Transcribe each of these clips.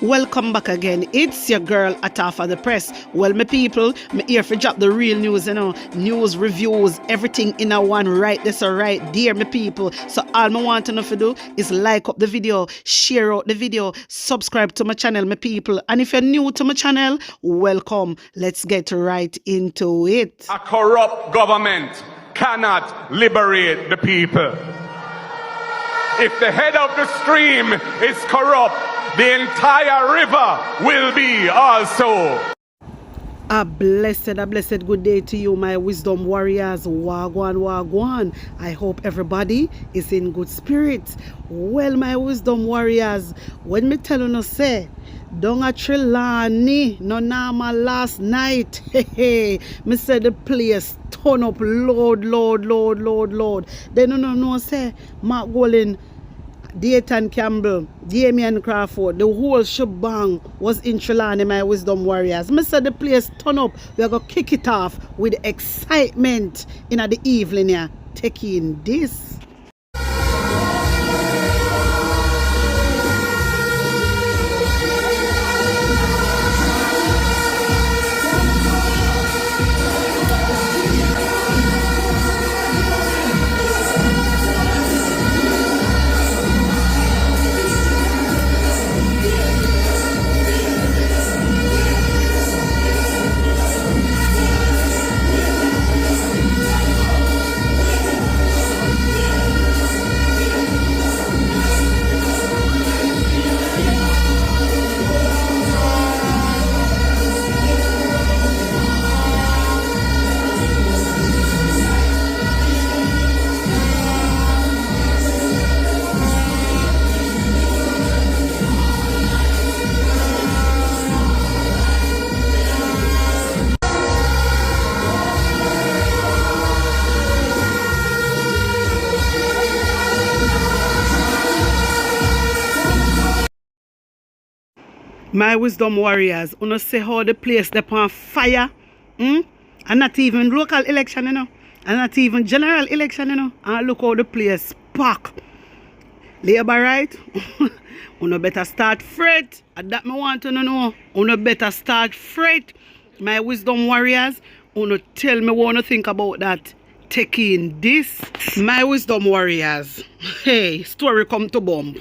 Welcome back again. It's your girl Atafa the Press. Well, my people, me here for drop the real news, news, reviews, everything in a one right this or right there, my people. So all I want to know to do is like up the video, share out the video, subscribe to my channel, my people. And if you're new to my channel, welcome. Let's get right into it. A corrupt government cannot liberate the people. If the head of the stream is corrupt, the entire river will be also. A blessed good day to you, my wisdom warriors. Wagwan, wagwan. I hope everybody is in good spirits. Well, my wisdom warriors, when me tell you say, down at Trelawny, no normal last night. Me said the place turn up, Lord. Then no say, Mark Golin, Dayton Campbell, Damian Crawford, the whole shebang was in Trelawny, my wisdom warriors. I said the place turn up. We are going to kick it off with excitement in the evening here. Taking this. My wisdom warriors, you know say how the place they on fire, and not even local election, and not even general election, and look how the place pack. Labor right? You better start fret. And that me want to know. You better start fret. My wisdom warriors, you tell me what you think about that. Taking this. My wisdom warriors. Hey, story come to bomb.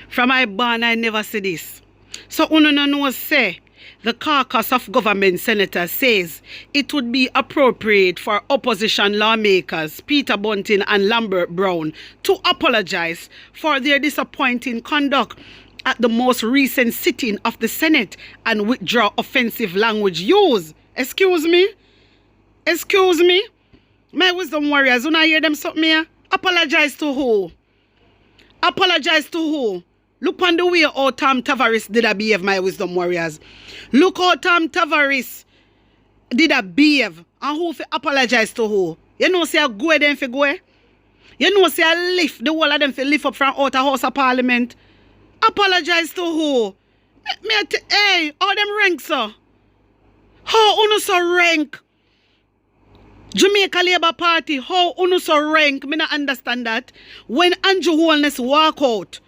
From my barn I never see this. So know say the caucus of government senators says it would be appropriate for opposition lawmakers Peter Bunting and Lambert Brown to apologize for their disappointing conduct at the most recent sitting of the Senate and withdraw offensive language use. Excuse me? My wisdom warriors, you not hear them something here? Apologize to who? Look on the way how Tom Tavares did a behave, my wisdom warriors. Look how Tom Tavares did a behave. And who fi apologize to who? You know say I go them fi go. You know say I lift the whole of them fi lift up from outer house of parliament. Apologize to who? Hey, all them rank so. How unu so rank? Jamaica Labour Party, how unu so rank? Me not understand that. When Andrew Holness walk out,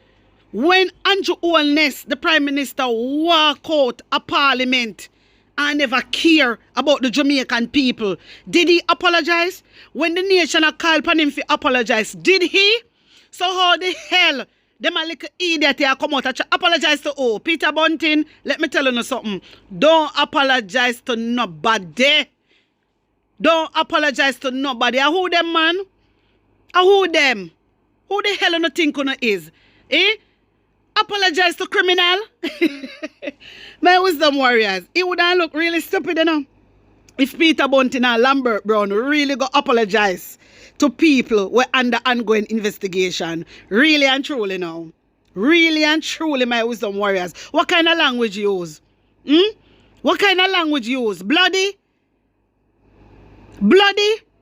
when Andrew Holness, the Prime Minister, walk out of Parliament and never care about the Jamaican people, did he apologize? When the nation called upon him to apologize, did he? So how the hell them a little idiot here come out and apologize to who? Peter Bunting, let me tell you something. Don't apologize to nobody. Don't apologize to nobody. And who them, man? And who them? Who the hell you think you is? Eh? Apologize to criminal. My wisdom warriors, it would not look really stupid, if Peter Bunting and Lambert Brown really go apologize to people who are under ongoing investigation. Really and truly now. Really and truly, my wisdom warriors. What kind of language you use? What kind of language you use? Bloody?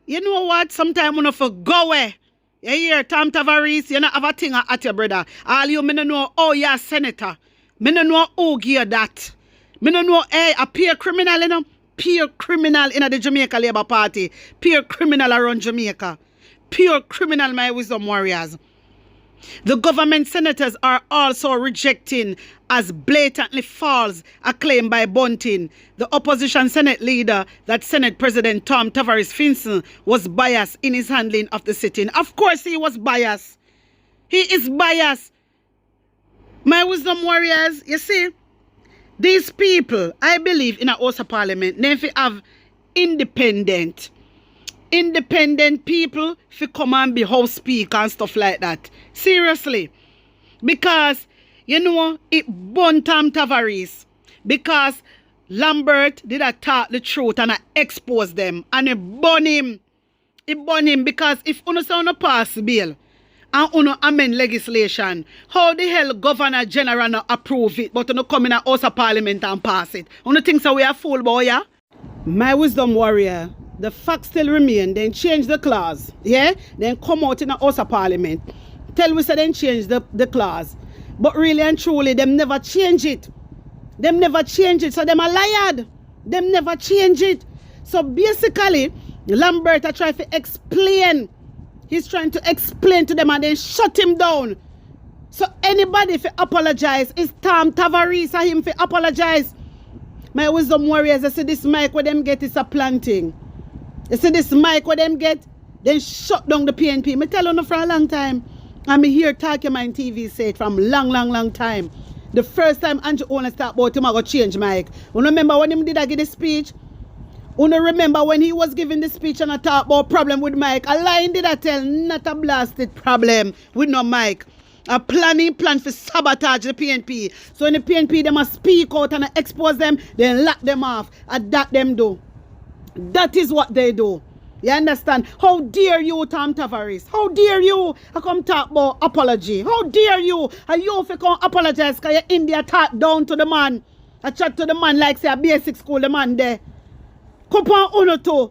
You know what? Sometimes you have to go away. You hear Tom Tavares, you not have a thing at your brother. All you me no know, oh yeah, senator. Me no know who give that. Me no know, hey, a peer criminal, Peer criminal in the Jamaica Labour Party. Peer criminal around Jamaica. Pure criminal, my wisdom warriors. The government senators are also rejecting as blatantly false a claim by Bunting, the opposition Senate leader, that Senate President Tom Tavares Finson was biased in his handling of the sitting. Of course he was biased. He is biased. My wisdom warriors, you see, these people, I believe in a House of Parliament, they have independent people to come and be House Speaker and stuff like that. Seriously. Because, you know, it burn Tom Tavares. Because Lambert did a talk the truth and I expose them. And it burn him. It burn him because if uno say uno pass bill and uno amend legislation, how the hell Governor General not approve it but uno come in a House of Parliament and pass it? Uno think so we are fool boy, yeah? My wisdom warrior, the fact still remain, then change the clause, yeah? Then come out in a House of Parliament. Tell we say then change the clause. But really and truly, them never change it. Them never change it. So them are lied. Them never change it. So basically, Lambert are trying to explain. He's trying to explain to them and then shut him down. So anybody if apologize, it's Tom Tavares or him for apologize. My wisdom warriors, I see this mic where them get is a planting. You see this mic where them get, then shut down the PNP. Me tell you for a long time. I'm here talking my TV say it from long time. The first time Andrew Owen start about him, I go change mic. You remember when him did I give the speech? You remember when he was giving the speech and I talk about problem with Mike? A lie did I tell, not a blasted problem with no Mike. A plan for sabotage the PNP. So when the PNP they must speak out and expose them, then lock them off. And that them do. That is what they do. You understand? How dare you, Tom Tavares? How dare you? I come talk about apology. How dare you? And you if you come apologize because you India talk down to the man. I chat to the man like say a basic school, the man there. Come on uno too.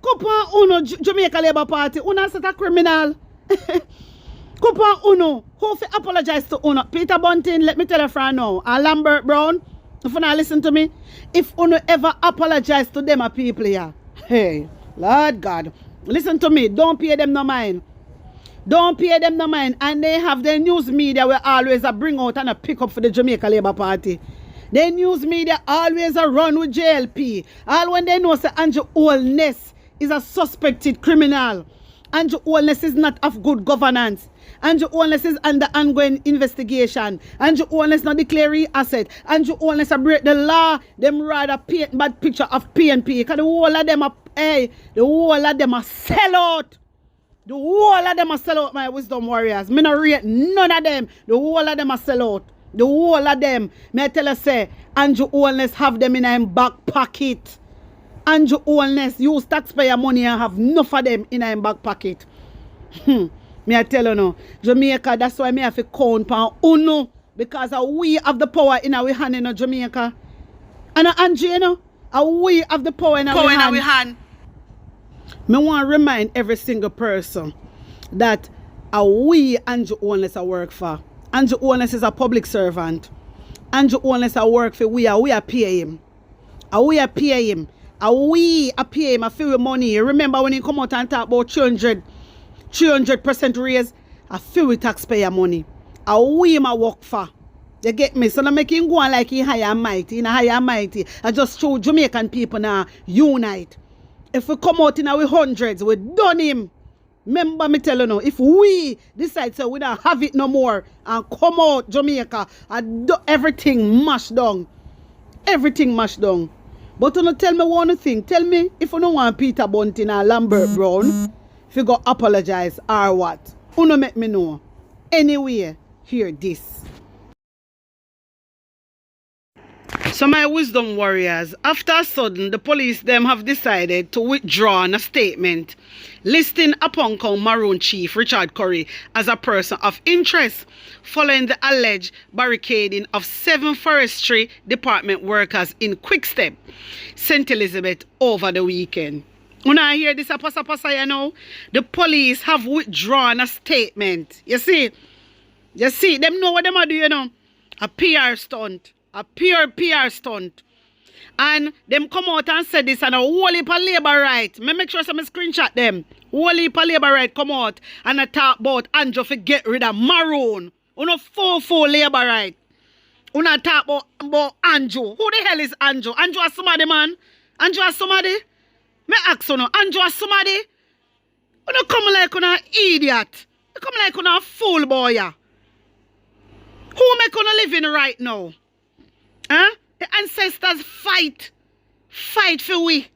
Come on uno Jamaica Labour Party. Uno set a criminal. Come on uno. Who if you apologize to uno? Peter Bunting, let me tell you from now. And Lambert Brown, if you not listen to me, if uno ever apologize to them a people here, hey, Lord God, listen to me. Don't pay them no mind. Don't pay them no mind. And they have their news media will always bring out and pick up for the Jamaica Labour Party. Their news media always run with JLP. All when they know say Andrew Holness is a suspected criminal. Andrew Holness is not of good governance. Andrew Holness is under ongoing investigation. Andrew Holness not declaring asset. Andrew Holness break the law. Them rather paint bad picture of PNP. Because the whole of them are the whole of them are sell out. The whole of them are sell out, my wisdom warriors. Me not rate none of them. The whole of them are sell out. The whole of them. May I tell you say, Andrew Holness have them in him back pocket. Andrew Holness use taxpayer money and have enough of them in him back pocket. Me I tell you no. Jamaica, that's why me have to count on uno. Because we have the power in our hand in Jamaica. And Andrew, you know, we have the power in our hand. Me want to remind every single person that we Andrew Holness work for. Andrew Holness is a public servant. Andrew Holness work for we are pay him. We are pay him. We are pay him a few money. Remember when he come out and talk about 300% raise? A few taxpayer money. We him a work for. You get me? So now make him go on like he high and mighty. In a high and mighty. I just show Jamaican people now unite. If we come out in our hundreds, we done him. Remember me tell you now, if we decide so we don't have it no more and come out Jamaica and do everything mashed down. Everything mashed down. But you know, tell me one thing. Tell me if you don't want Peter Bunting or Lambert Brown, if you go apologize or what. You know make me know. Anyway, hear this. So my wisdom warriors, after a sudden the police them have decided to withdraw a statement listing upon Maroon Chief Richard Curry as a person of interest following the alleged barricading of 7 forestry department workers in Quickstep, St. Elizabeth over the weekend. When I hear this pasa, you know, the police have withdrawn a statement. You see, them know what them are doing, you know. A PR stunt. A pure PR stunt. And them come out and say this and a whole heap of labor right. Me make sure some screenshot them. Whole heap of labor right come out and I talk about Andrew for get rid of Maroon. Uno 4 labor right. Uno talk about Andrew. Who the hell is Andrew? Andrew is somebody, man. Andrew is somebody. Me ask you, Andrew is somebody. Uno come like an idiot. You come like a fool boy. Who make you living right now? Huh? The ancestors fight. Fight for we.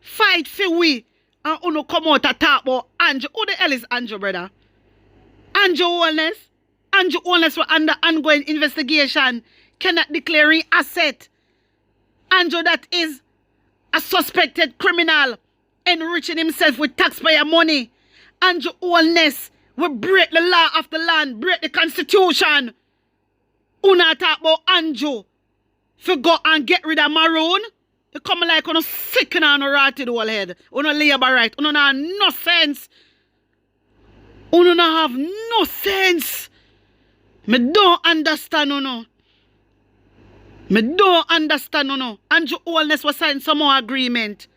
Fight for we. And uno come out and talk about Andrew. Who the hell is Andrew, brother? Andrew Wellness. Andrew Wellness were under ongoing investigation. Cannot declare an asset. Andrew that is a suspected criminal. Enriching himself with taxpayer money. Andrew Wellness will break the law of the land. Break the constitution. Una talk about Andrew. For go and get rid of Maroon. You come like on a sick and on a rotted whole head. Una labor right. Una have no sense. Una have no sense. Me don't understand no. Me don't understand no. Andrew Wellness was signing some more agreement.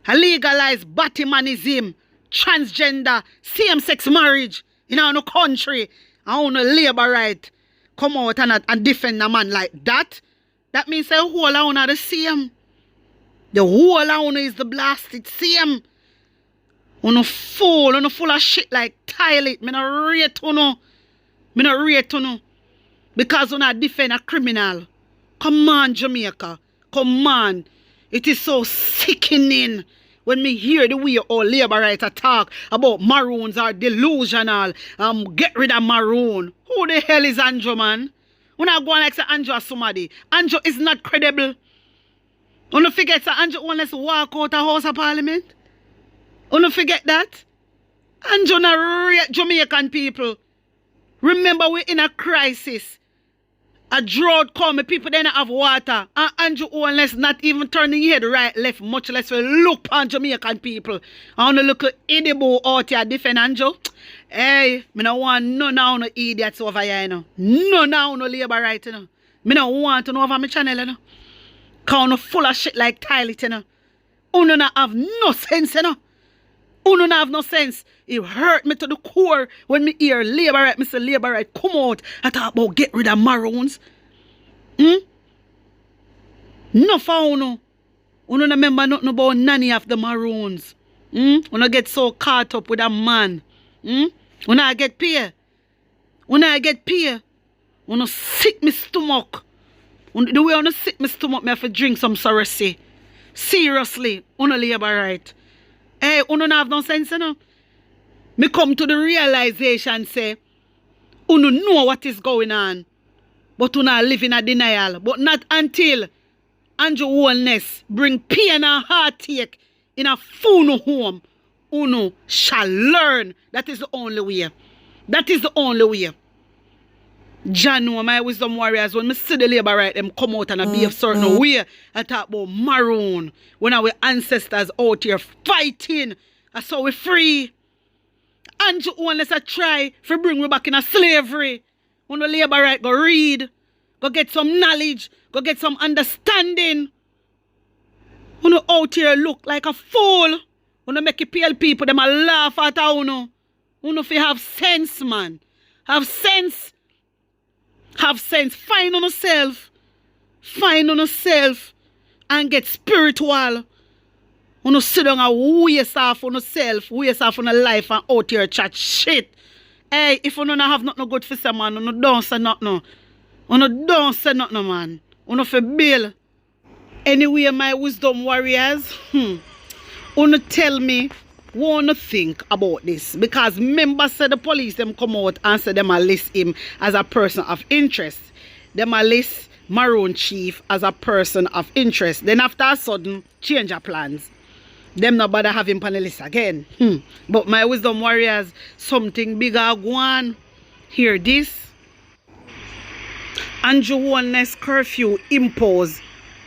A legalize Batmanism, transgender, same-sex marriage in our country. And una labor right. Come out and defend a man like that. That means the whole of una the same. The whole of una is the blasted same. Una fool, una full of shit like toilet. Me no rate una. Me no rate una. Because una defend a criminal. Come on, Jamaica. Come on. It is so sickening when me hear the way all labor writers talk about Maroons are delusional. Get rid of Maroon. Who the hell is Andrew, man? When I go and like say Andrew or somebody. Andrew is not credible. When you forget that Andrew wants to walk out of House of Parliament. When you forget that. Andrew not rate Jamaican people. Remember we're in a crisis. A drought come, people then have water. And Andrew Owens not even turning head right, left, much less will look on Jamaican people. I want to look at Edibo out here defend Andrew. Hey, me no want none of no idiots over here, you know. None of no labor right, you know. Me no want to know over my channel, you know. Cause no full of shit like toilet, you know. Uno not have no sense, you know. Uno not have no sense. It hurt me to the core when me hear labor right, Mr. Labor right come out and talk about get rid of Maroons. No for uno. Uno not remember nothing about nanny of the Maroons. Uno get so caught up with a man. Uno get pay. Uno get pay. Uno sick me stomach. The way uno sick me stomach, me have to drink some sorosy. Seriously, uno labor right. Hey, uno not have no sense, you know. Me come to the realization, say, uno know what is going on, but uno live in a denial. But not until Andrew Wellness bring pain and heartache in a full home, uno shall learn. That is the only way. That is the only way. John know my wisdom warriors, when me see the labor right, them come out and be a certain way and talk about Maroon. When our ancestors out here fighting, I saw we free. Andrew Wellness a try to bring we back in a slavery. When the labor right go read, go get some knowledge, go get some understanding. When you out here look like a fool, when you make you pale people, them a laugh at you. When you have sense, man. Have sense. Have sense. Find on yourself. Find on yourself. And get spiritual. When you sit down and waste off on yourself, waste off on your life and out here chat shit. Hey, if you don't have nothing good for say, man, you don't say nothing. You don't say nothing, man. You for bail. Anyway, my wisdom warriors, you tell me what you think about this. Because members said the police them come out and say them a list him as a person of interest. Them a list Maroon Chief as a person of interest. Then after a sudden, change of plans. Them not bother have him on the list again. But my wisdom warriors, something bigger go on. Hear this. Andrew Wellness curfew imposed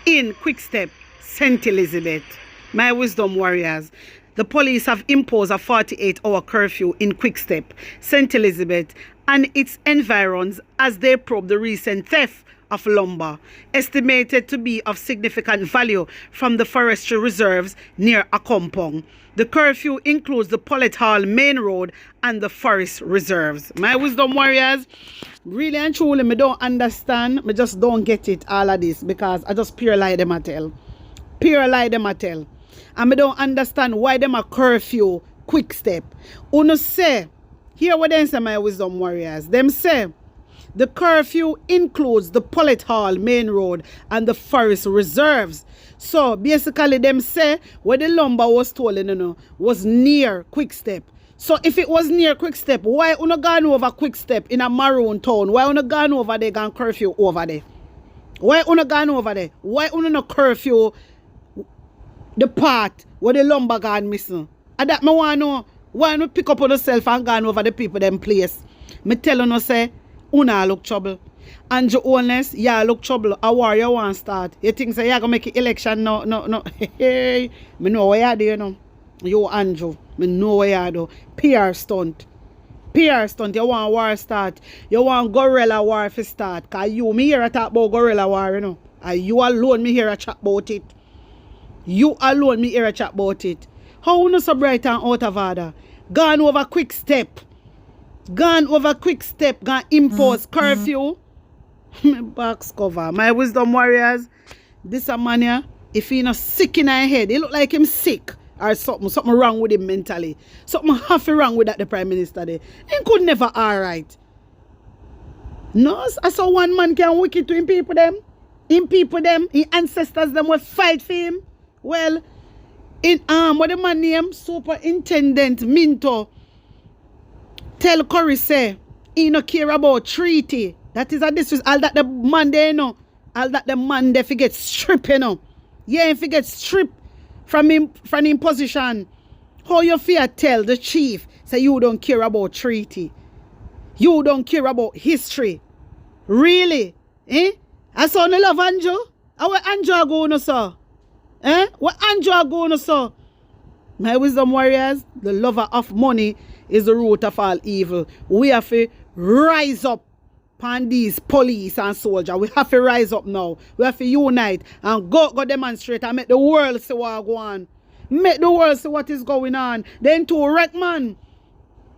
in Quickstep, St. Elizabeth. My wisdom warriors, the police have imposed a 48-hour curfew in Quickstep, St. Elizabeth and its environs as they probe the recent theft of lumber, estimated to be of significant value from the forestry reserves near a compound. The curfew includes the Pullet Hall Main Road and the forest reserves. My wisdom warriors, really and truly, me don't understand. Me just don't get it, all of this, because I just pure lie them a tell. Pure lie them a tell. And me don't understand why them a curfew quick step. Uno say, hear what they say, my wisdom warriors. Them say, the curfew includes the Pullet Hall Main Road and the forest reserves. So basically them say where the lumber was stolen, was near Quick Step. So if it was near Quick Step, why uno gone over Quick Step in a Maroon town? Why uno gone over there, gone curfew over there? Why uno gone over there? Why uno no curfew the part where the lumber gone missing? And that me want to know, why uno pick up on yourself and gone over the people them place? Me tell uno say, una look trouble. And your honest, yeah, look trouble. A war you want start. You think say you gonna make an election? No. Hey, me know where you do, you know. You Andrew, me know where you do. PR stunt. PR stunt. You want war start. You want guerrilla war to start. Cause you me here talk about guerrilla war, you know. And you alone me here a chat about it. You alone me here a chat about it. How you so bright and out of order? Gone over Quick Step. Gone over Quick Step. Gone impose curfew. My box cover. My wisdom warriors, this a man here, if he not sick in her head, he look like him sick or something wrong with him mentally. Something half wrong with that the Prime Minister there. He could never alright. No, I saw one man can wicked to him people them. Him people them, his ancestors them will fight for him. Well, in what the man name, Superintendent Minto, tell Curry say, he no care about treaty. That is a disrespect. All that the man there, you know. All that the man there get stripped, you know. Yeah, if he get stripped from him position. How you fear tell the chief, say you don't care about treaty. You don't care about history. Really? Eh? I saw no love Andrew. Where Andrew going, sir? Eh? Where Andrew going, sir? My wisdom warriors, the lover of money is the root of all evil. We have to rise up. And these police and soldiers, we have to rise up now. We have to unite and go demonstrate and make the world see what go on. Make the world see what is going on. Then to rank, man.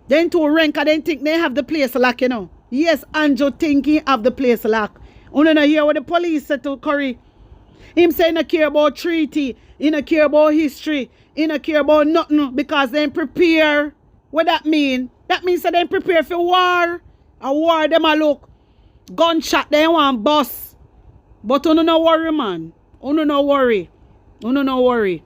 Then to rank, and then think they have the place locked, you know. Yes, Andrew thinking have the place locked. You don't hear what the police said to Curry. Him say he don't care about treaty. He don't care about history. He don't care about nothing because they prepare. What that mean? That means that they prepare for war. A war them a look. Gunshot they want bust. But you no worry, man. You no worry. You no worry.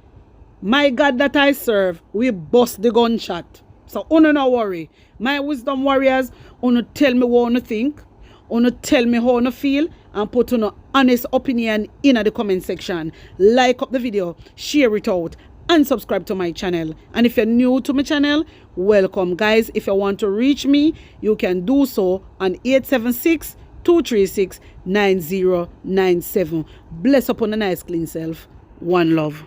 My God that I serve, we bust the gunshot. So you no worry. My wisdom warriors, you tell me what you think. You tell me how you feel. And put your honest opinion in the comment section. Like up the video. Share it out. And subscribe to my channel. And if you're new to my channel, welcome, guys. If you want to reach me, you can do so on 876-236-9097. Bless upon a nice clean self. One love.